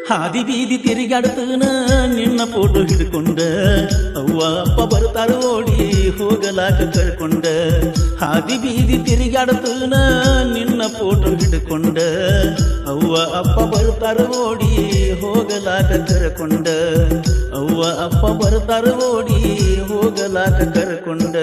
ಹಾದಿ ಬೀದಿ ತಿರುಗಾಡ್ತನ ನಿನ್ನ ಫೋಟೋ ಹಿಡ್ಕೊಂಡ ಅವ್ವ ಅಪ್ಪ ಬರ್ತಾರ ಓಡಿ ಹೋಗಲಾಕ ಕರ್ಕೊಂಡ ಹಾದಿ ಬೀದಿ ತಿರುಗಾಡ್ತನ ನಿನ್ನ ಫೋಟೋ ಹಿಡ್ಕೊಂಡ ಅವ್ವ ಅಪ್ಪ ಬರ್ತಾರ ಓಡಿ ಹೋಗಲಾಕ ಕರ್ಕೊಂಡ ಅವ್ವ ಅಪ್ಪ ಬರ್ತಾರ ಓಡಿ ಹೋಗಲಾಕ ಕರ್ಕೊಂಡ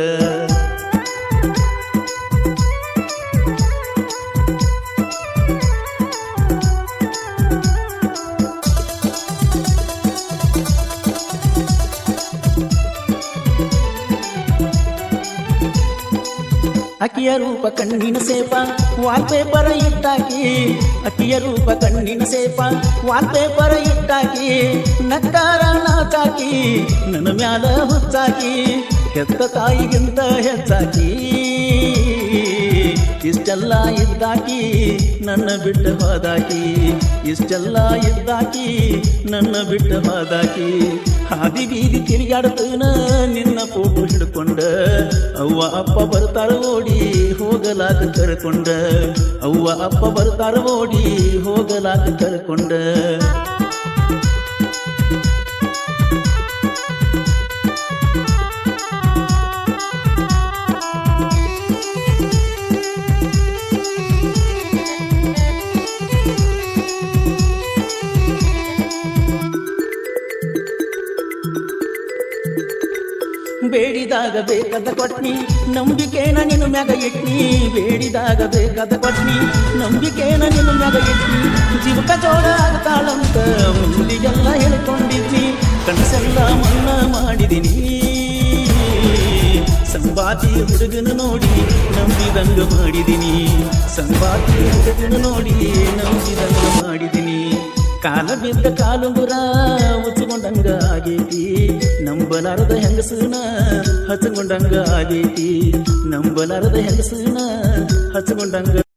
ಅಕ್ಕಿಯ ರೂಪ ಕಣ್ಣಿನ ಸೇಪ ವಾಲ್ಪೇಪರ ಇಟ್ಟಾಕಿ ಅಕ್ಕಿಯ ರೂಪ ಕಣ್ಣಿನ ಸೇಪ ವಾಲ್ಪೇಪರ ಇಟ್ಟಾಕಿ ನಕ್ಕಾರ ನಾಚಾಕಿ ನನ್ನ ಮ್ಯಾಲ ಹುಚ್ಚಾಕಿ ಹೆತ್ತ ತಾಯಿಗಿಂತ ಹೆಚ್ಚಾಕಿ ಇಷ್ಟೆಲ್ಲ ಇದ್ದಾಕಿ ನನ್ನ ಬಿಟ್ಟು ಹೋದಾಕಿ ಇಷ್ಟೆಲ್ಲ ಇದ್ದಾಕಿ ನನ್ನ ಬಿಟ್ಟು ಹೋದಾಕಿ ಹಾದಿ ಬೀದಿ ತಿರುಗಾಡ್ತನ ನಿನ್ನ ಫೋಟೋ ಹಿಡ್ಕೊಂಡ ಅವ್ವ ಅಪ್ಪ ಬರ್ತಾರ ಓಡಿ ಹೋಗಲಾಕ ಕರ್ಕೊಂಡ ಅವ್ವ ಅಪ್ಪ ಬರ್ತಾರ ಓಡಿ ಹೋಗಲಾಕ ಕರ್ಕೊಂಡ ಬೇಡಿದಾಗ ಬೇಕಾದ ಕೊಟ್ನಿ ನಂಬಿಕೆನ ನಿನ್ನ ಮ್ಯಾಗ ಇಟ್ನಿ ಬೇಡಿದಾಗ ಬೇಕಾದ ಕೊಟ್ನಿ ನಂಬಿಕೆನ ನಿನ್ನ ಮ್ಯಾಗ ಇಟ್ನಿ ಜೀವಕ ಜೋಡ ಆಗ್ತಾಳಂತ ಮುಂದಿಗೆಲ್ಲ ಹೇಳ್ಕೊಂಡಿದ್ನಿ ಕನಸೆಲ್ಲ ಮನ್ನ ಮಾಡಿದಿನಿ ಸಂಪಾತಿ ಹುಡುಗನ ನೋಡಿ ನಂಬಿದಂಗ ಮಾಡಿದಿನಿ ಸಂಪಾತಿ ಹುಡುಗನ ನೋಡಿ ನಂಬಿದಂಗ ಮಾಡಿದಿನಿ ಕಾಲ ಬಿದ್ದ ಕಾಲುಂಗುರ ಉಚ್ಚಿಕೊಂಡಂಗ ಆಗೈತಿ ನಂಬಲಾರದ ಹೆಂಗಸನ ಹಚ್ಕೊಂಡಂಗ ಆಗೈತಿ ನಂಬಲಾರದ ಹೆಂಗಸನ ಹಚ್ಕೊಂಡಂಗ